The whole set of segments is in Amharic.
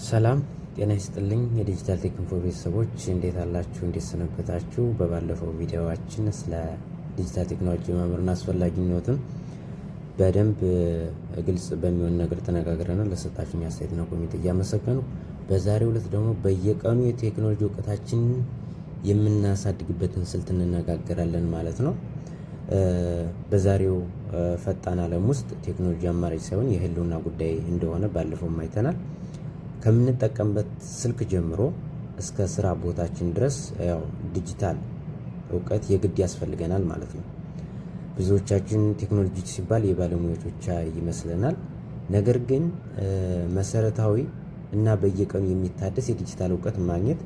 ሰላም ጤና ይስጥልኝ የዲጂታል ቴክ ኢንፎ ቤተሰቦች እንዴት አላችሁ? እንዴት ሰነበታችሁ? በባለፈው ቪዲዮዋችን ስለ ዲጂታል ቴክኖሎጂ መማርና አስፈላጊነቱን በደንብ ግልጽ በሚሆን ነገር ተነጋግረናል። ለሰጣችሁኝ አስተያየትና ኮሜንት እያመሰገኑ በዛሬው ዕለት ደግሞ በየቀኑ የቴክኖሎጂ እውቀታችንን የምናሳድግበትን ስልት እንነጋገራለን ማለት ነው። በዛሬው ፈጣን ዓለም ውስጥ ቴክኖሎጂ አማራጭ ሳይሆን የህልውና ጉዳይ እንደሆነ ባለፈው አይተናል። ከምንጠቀምበት ስልክ ጀምሮ እስከ ስራ ቦታችን ድረስ ያው ዲጂታል እውቀት የግድ ያስፈልገናል ማለት ነው። ብዙዎቻችን ቴክኖሎጂ ሲባል የባለሙያዎች ብቻ ይመስለናል። ነገር ግን መሰረታዊ እና በየቀኑ የሚታደስ የዲጂታል እውቀት ማግኘት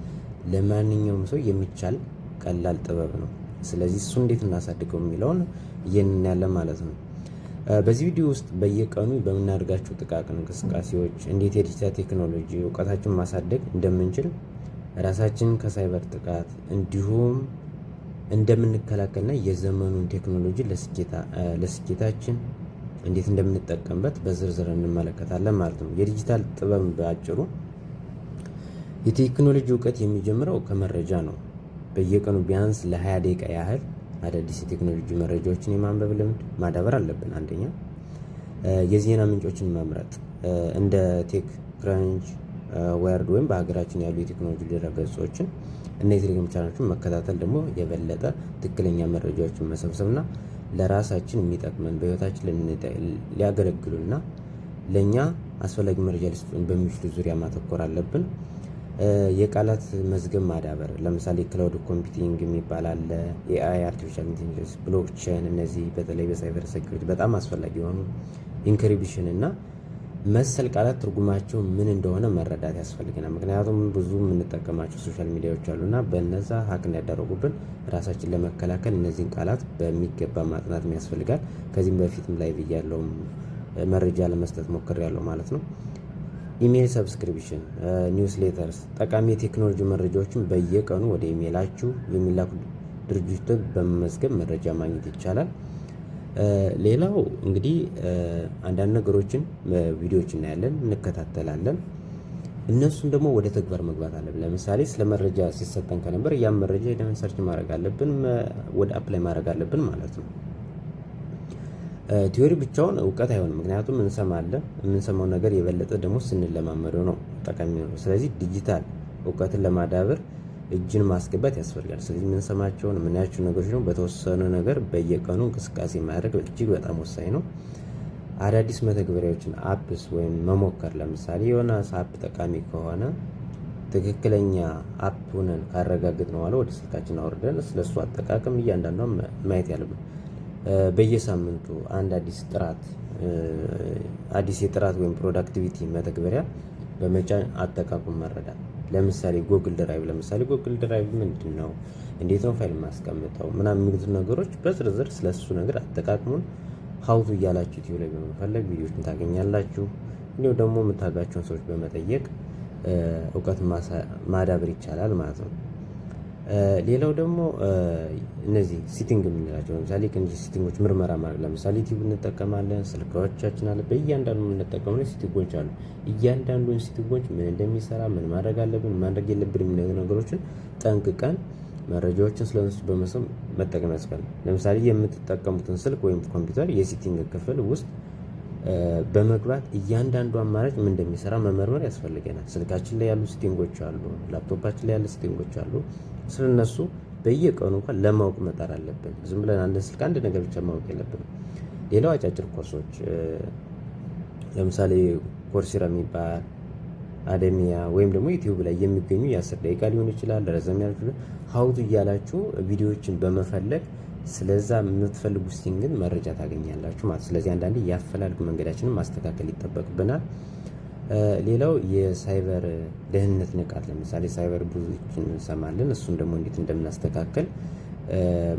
ለማንኛውም ሰው የሚቻል ቀላል ጥበብ ነው። ስለዚህ እሱ እንዴት እናሳድገው የሚለውን እናያለን ማለት ነው። በዚህ ቪዲዮ ውስጥ በየቀኑ በምናደርጋቸው ጥቃቅን እንቅስቃሴዎች እንዴት የዲጂታል ቴክኖሎጂ እውቀታችንን ማሳደግ እንደምንችል፣ ራሳችንን ከሳይበር ጥቃት እንዲሁም እንደምንከላከልና የዘመኑን ቴክኖሎጂ ለስኬታችን እንዴት እንደምንጠቀምበት በዝርዝር እንመለከታለን ማለት ነው። የዲጂታል ጥበብ በአጭሩ የቴክኖሎጂ እውቀት የሚጀምረው ከመረጃ ነው። በየቀኑ ቢያንስ ለ20 ደቂቃ ያህል አዳዲስ የቴክኖሎጂ መረጃዎችን የማንበብ ልምድ ማዳበር አለብን። አንደኛ የዜና ምንጮችን መምረጥ እንደ ቴክ ክራንች፣ ዋይርድ ወይም በሀገራችን ያሉ የቴክኖሎጂ ድረገጾችን እና የቴሌግራም ቻናሎችን መከታተል ደግሞ የበለጠ ትክክለኛ መረጃዎችን መሰብሰብና ለራሳችን የሚጠቅመን በህይወታችን ሊያገለግሉና ለእኛ አስፈላጊ መረጃ ሊሰጡን በሚችሉ ዙሪያ ማተኮር አለብን። የቃላት መዝገብ ማዳበር ለምሳሌ ክላውድ ኮምፒውቲንግ የሚባል አለ፣ ኤአይ፣ አርቲፊሻል ኢንቴሊጀንስ፣ ብሎክቼን እነዚህ በተለይ በሳይበር ሴኩሪቲ በጣም አስፈላጊ የሆኑ ኢንክሪፕሽን እና መሰል ቃላት ትርጉማቸው ምን እንደሆነ መረዳት ያስፈልገናል። ምክንያቱም ብዙ የምንጠቀማቸው ሶሻል ሚዲያዎች አሉና በነዛ ሀክ እንዳያደረጉብን ራሳችን ለመከላከል እነዚህን ቃላት በሚገባ ማጥናት ያስፈልጋል። ከዚህም በፊትም ላይ ብያለሁ መረጃ ለመስጠት ሞክሬያለሁ ማለት ነው። ኢሜል ሰብስክሪፕሽን፣ ኒውስሌተርስ ጠቃሚ የቴክኖሎጂ መረጃዎችን በየቀኑ ወደ ኢሜይላችሁ የሚላኩ ድርጅቶች በመመዝገብ መረጃ ማግኘት ይቻላል። ሌላው እንግዲህ አንዳንድ ነገሮችን ቪዲዮዎች እናያለን፣ እንከታተላለን። እነሱን ደግሞ ወደ ተግባር መግባት አለብን። ለምሳሌ ስለ መረጃ ሲሰጠን ከነበር ያን መረጃ ሄደን ሰርች ማድረግ አለብን፣ ወደ አፕላይ ማድረግ አለብን ማለት ነው። ቲዮሪ ብቻውን እውቀት አይሆንም። ምክንያቱም እንሰማለን፣ የምንሰማው ነገር የበለጠ ደግሞ ስንለማመደው ነው ጠቃሚ ነው። ስለዚህ ዲጂታል እውቀትን ለማዳበር እጅን ማስገባት ያስፈልጋል። ስለዚህ የምንሰማቸውን የምናያቸው ነገሮች ነው በተወሰነ ነገር በየቀኑ እንቅስቃሴ ማድረግ እጅግ በጣም ወሳኝ ነው። አዳዲስ መተግበሪያዎችን አፕስ ወይም መሞከር ለምሳሌ የሆነ አፕ ጠቃሚ ከሆነ ትክክለኛ አፕ ሆነን ካረጋግጥ ነው ወደ ስልካችን አውርደን ስለሱ አጠቃቀም እያንዳንዷን ማየት ያለብን። በየሳምንቱ አንድ አዲስ የጥራት ወይም ፕሮዳክቲቪቲ መተግበሪያ በመጫን አጠቃቀም መረዳት። ለምሳሌ ጎግል ድራይቭ ምንድን ነው፣ እንዴት ነው ፋይል ማስቀምጠው ምናምን የሚሉት ነገሮች በዝርዝር ስለሱ ነገር አጠቃቀሙን ሀውቱ እያላችሁ ዩቲዩብ ላይ በመፈለግ ቪዲዮዎችን ታገኛላችሁ። እንዲሁም ደግሞ የምታውቃቸውን ሰዎች በመጠየቅ እውቀት ማዳበር ይቻላል ማለት ነው። ሌላው ደግሞ እነዚህ ሲቲንግ የምንላቸው ለምሳሌ ከእነዚህ ሲቲንጎች ምርመራ ማድረግ ለምሳሌ ዩቲዩብ እንጠቀማለን፣ ስልኮቻችን አለ፣ በእያንዳንዱ የምንጠቀመው ሲቲንጎች አሉ። እያንዳንዱን ሲቲንጎች ምን እንደሚሰራ ምን ማድረግ አለብን ማድረግ የለብን የሚሉ ነገሮችን ጠንቅቀን መረጃዎችን ስለነሱ በመሰብ መጠቀም ያስፈልጋል። ለምሳሌ የምትጠቀሙትን ስልክ ወይም ኮምፒውተር የሲቲንግ ክፍል ውስጥ በመግባት እያንዳንዱ አማራጭ ምን እንደሚሰራ መመርመር ያስፈልገናል። ስልካችን ላይ ያሉ ሲቲንጎች አሉ፣ ላፕቶፓችን ላይ ያሉ ሲቲንጎች አሉ። ስለነሱ በየቀኑ እንኳን ለማወቅ መጣር አለብን። ዝም ብለን አንድ ስልክ አንድ ነገር ብቻ ማወቅ የለብንም። ሌላው አጫጭር ኮርሶች ለምሳሌ ኮርሲራ የሚባል አደሚያ ወይም ደግሞ ዩቲዩብ ላይ የሚገኙ የ10 ደቂቃ ሊሆን ይችላል ረዘም ያሉ ሀውቱ እያላችሁ ቪዲዮዎችን በመፈለግ ስለዛ የምትፈልጉ ሲቲንግን መረጃ ታገኛላችሁ ማለት። ስለዚህ አንዳንዴ ያፈላልግ መንገዳችንን ማስተካከል ይጠበቅብናል። ሌላው የሳይበር ደህንነት ንቃት ለምሳሌ ሳይበር ብዙዎችን እንሰማለን። እሱን ደግሞ እንዴት እንደምናስተካከል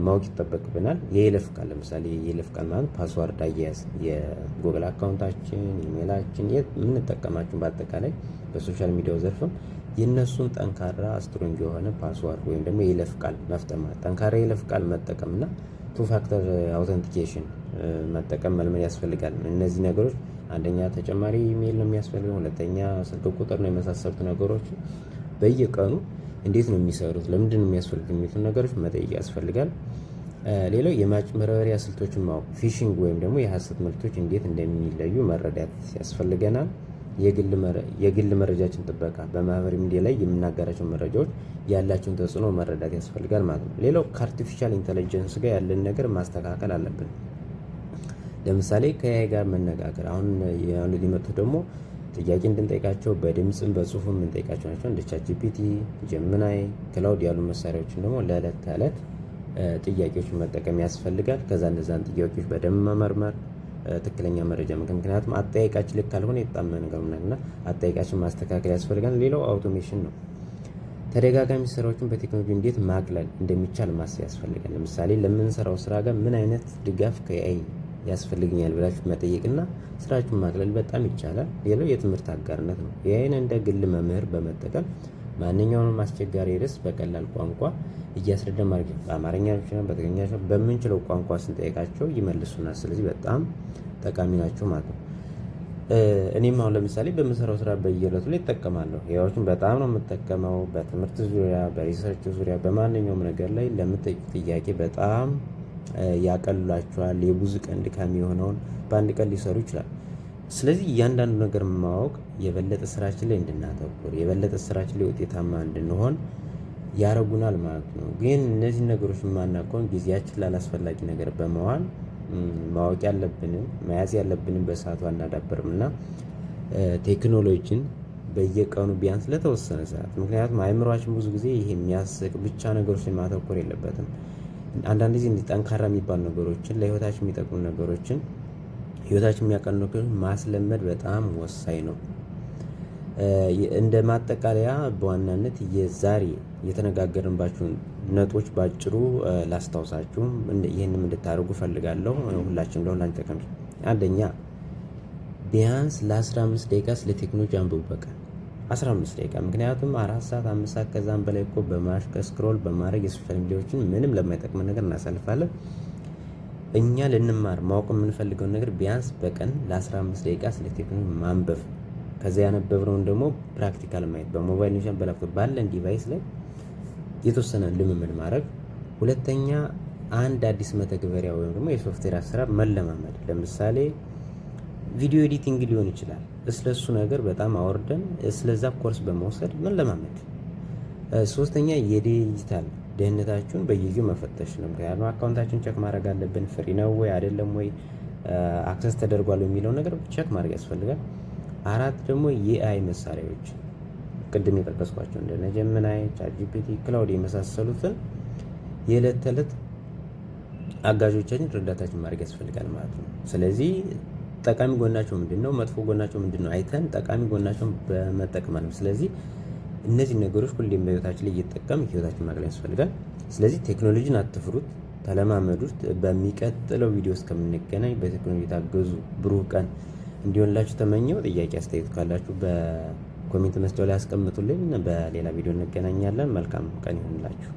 ማወቅ ይጠበቅብናል። የይለፍ ቃል ለምሳሌ የይለፍ ቃል ማለት ፓስዋርድ አያያዝ የጉግል አካውንታችን፣ ኢሜይላችን የምንጠቀማቸው በአጠቃላይ በሶሻል ሚዲያው ዘርፍም የነሱን ጠንካራ ስትሮንግ የሆነ ፓስዋርድ ወይም ደግሞ የይለፍ ቃል መፍጠር ጠንካራ የይለፍ ቃል መጠቀምና ቱ ፋክተር አውተንቲኬሽን መጠቀም መልመድ ያስፈልጋል። እነዚህ ነገሮች አንደኛ ተጨማሪ ኢሜይል ነው የሚያስፈልገው፣ ሁለተኛ ስልክ ቁጥር ነው፣ የመሳሰሉት ነገሮች በየቀኑ እንዴት ነው የሚሰሩት፣ ለምንድን ነው የሚያስፈልጉ የሚሉትን ነገሮች መጠየቅ ያስፈልጋል። ሌላው የማጭበርበሪያ ስልቶችን ማወቅ፣ ፊሽንግ ወይም ደግሞ የሐሰት መልክቶች እንዴት እንደሚለዩ መረዳት ያስፈልገናል። የግል መረጃችን ጥበቃ፣ በማህበራዊ ሚዲያ ላይ የምናጋራቸው መረጃዎች ያላቸውን ተጽዕኖ መረዳት ያስፈልጋል ማለት ነው። ሌላው ከአርቲፊሻል ኢንተለጀንስ ጋር ያለን ነገር ማስተካከል አለብን። ለምሳሌ ከኤአይ ጋር መነጋገር፣ አሁን ያሉት የመጡት ደግሞ ጥያቄ እንድንጠይቃቸው በድምፅም በጽሁፍም የምንጠይቃቸው ናቸው። እንደ ቻትጂፒቲ፣ ጀሚናይ፣ ክላውድ ያሉ መሳሪያዎችን ደግሞ ለዕለት ተዕለት ጥያቄዎችን መጠቀም ያስፈልጋል። ከዛ እነዛን ጥያቄዎች በደንብ መመርመር፣ ትክክለኛ መረጃ ምክንያቱም አጠያየቃችን ልክ ካልሆነ የጣመ ነገር እና አጠያየቃችን ማስተካከል ያስፈልጋል። ሌላው አውቶሜሽን ነው። ተደጋጋሚ ስራዎችን በቴክኖሎጂ እንዴት ማቅለል እንደሚቻል ማሰብ ያስፈልጋል። ለምሳሌ ለምንሰራው ስራ ጋር ምን አይነት ድጋፍ ከኤአይ ያስፈልገኛል ብላችሁ መጠየቅና ስራችሁን ማቅለል በጣም ይቻላል። ሌላው የትምህርት አጋርነት ነው። ኤአይን እንደ ግል መምህር በመጠቀም ማንኛውንም አስቸጋሪ ርዕስ በቀላል ቋንቋ እያስረዳ ማለት ነው። በአማርኛ ብቻ በትግርኛ በምንችለው ቋንቋ ስንጠይቃቸው ይመልሱናል። ስለዚህ በጣም ጠቃሚ ናቸው ማለት ነው። እኔም አሁን ለምሳሌ በምሰራው ስራ በየዕለቱ ላይ እጠቀማለሁ። ኤአይዎችን በጣም ነው የምጠቀመው። በትምህርት ዙሪያ፣ በሪሰርች ዙሪያ፣ በማንኛውም ነገር ላይ ለምትጠይቁት ጥያቄ በጣም ያቀሉላቸዋል። የብዙ ቀን ድካም የሆነውን በአንድ ቀን ሊሰሩ ይችላል። ስለዚህ እያንዳንዱ ነገር ማወቅ የበለጠ ስራችን ላይ እንድናተኩር፣ የበለጠ ስራችን ላይ ውጤታማ እንድንሆን ያረጉናል ማለት ነው። ግን እነዚህ ነገሮች የማናውቀውን ጊዜያችን ላላስፈላጊ ነገር በመዋል ማወቅ ያለብንን መያዝ ያለብንን በሰዓቱ አናዳበርም እና ቴክኖሎጂን በየቀኑ ቢያንስ ለተወሰነ ሰዓት፣ ምክንያቱም አእምሯችን ብዙ ጊዜ ይሄ የሚያስቅ ብቻ ነገሮች ላይ ማተኮር የለበትም። አንዳንድ ጊዜ እንዲህ ጠንካራ የሚባሉ ነገሮችን ለህይወታችን የሚጠቅሙ ነገሮችን ህይወታችን የሚያቀሉ ነገሮችን ማስለመድ በጣም ወሳኝ ነው። እንደ ማጠቃለያ በዋናነት የዛሬ የተነጋገርንባቸውን ነጥቦች ባጭሩ ላስታውሳችሁ፣ ይህንም እንድታደርጉ ፈልጋለሁ። ሁላችን ለሁላችን ጠቀም። አንደኛ ቢያንስ ለ15 ደቂቃ ስለ ቴክኖሎጂ አንብቡ በቀን 15 ደቂቃ። ምክንያቱም 4 ሰዓት 5 ሰዓት ከዛም በላይ እኮ በማሽከር ስክሮል በማድረግ የሶሻል ሚዲያዎችን ምንም ለማይጠቅመን ነገር እናሳልፋለን። እኛ ልንማር ማወቅ የምንፈልገውን ነገር ቢያንስ በቀን ለ15 ደቂቃ ስለ ቴክኖሎጂ ማንበብ፣ ከዚያ ያነበብነውን ደግሞ ፕራክቲካል ማየት፣ በሞባይል ኒሻን በላፕቶፕ ባለን ዲቫይስ ላይ የተወሰነ ልምምድ ማድረግ። ሁለተኛ አንድ አዲስ መተግበሪያ ወይም ደግሞ የሶፍትዌር አሰራር መለማመድ። ለምሳሌ ቪዲዮ ኤዲቲንግ ሊሆን ይችላል። ስለሱ ነገር በጣም አወርደን ስለዛ ኮርስ በመውሰድ መለማመድ። ሶስተኛ የዲጂታል ደህንነታችሁን በየጊዜው መፈተሽ ነው። ምክንያቱም አካውንታችን ቸክ ማድረግ አለብን። ፍሪ ነው ወይ አይደለም ወይ አክሰስ ተደርጓል የሚለው ነገር ቸክ ማድረግ ያስፈልጋል። 4 ደግሞ የኤአይ መሳሪያዎች ቅድም የጠቀስኳቸው እንደ ጀሚናይ፣ ቻትጂፒቲ፣ ክላውድ የመሳሰሉትን የዕለት ተዕለት አጋዦቻችን ረዳታችን ማድረግ ያስፈልጋል ማለት ነው። ስለዚህ ጠቃሚ ጎናቸው ምንድነው፣ መጥፎ ጎናቸው ምንድነው አይተን ጠቃሚ ጎናቸውን በመጠቀም ነው። ስለዚህ እነዚህ ነገሮች ሁሌም በህይወታችን ላይ እየተጠቀም ህይወታችን ማቅለል ያስፈልጋል። ስለዚህ ቴክኖሎጂን አትፍሩት፣ ተለማመዱት። በሚቀጥለው ቪዲዮ እስከምንገናኝ በቴክኖሎጂ የታገዙ ብሩህ ቀን እንዲሆንላችሁ ተመኘው። ጥያቄ አስተያየት ካላችሁ በኮሜንት መስጫው ላይ አስቀምጡልኝ። በሌላ ቪዲዮ እንገናኛለን። መልካም ቀን ይሁንላችሁ።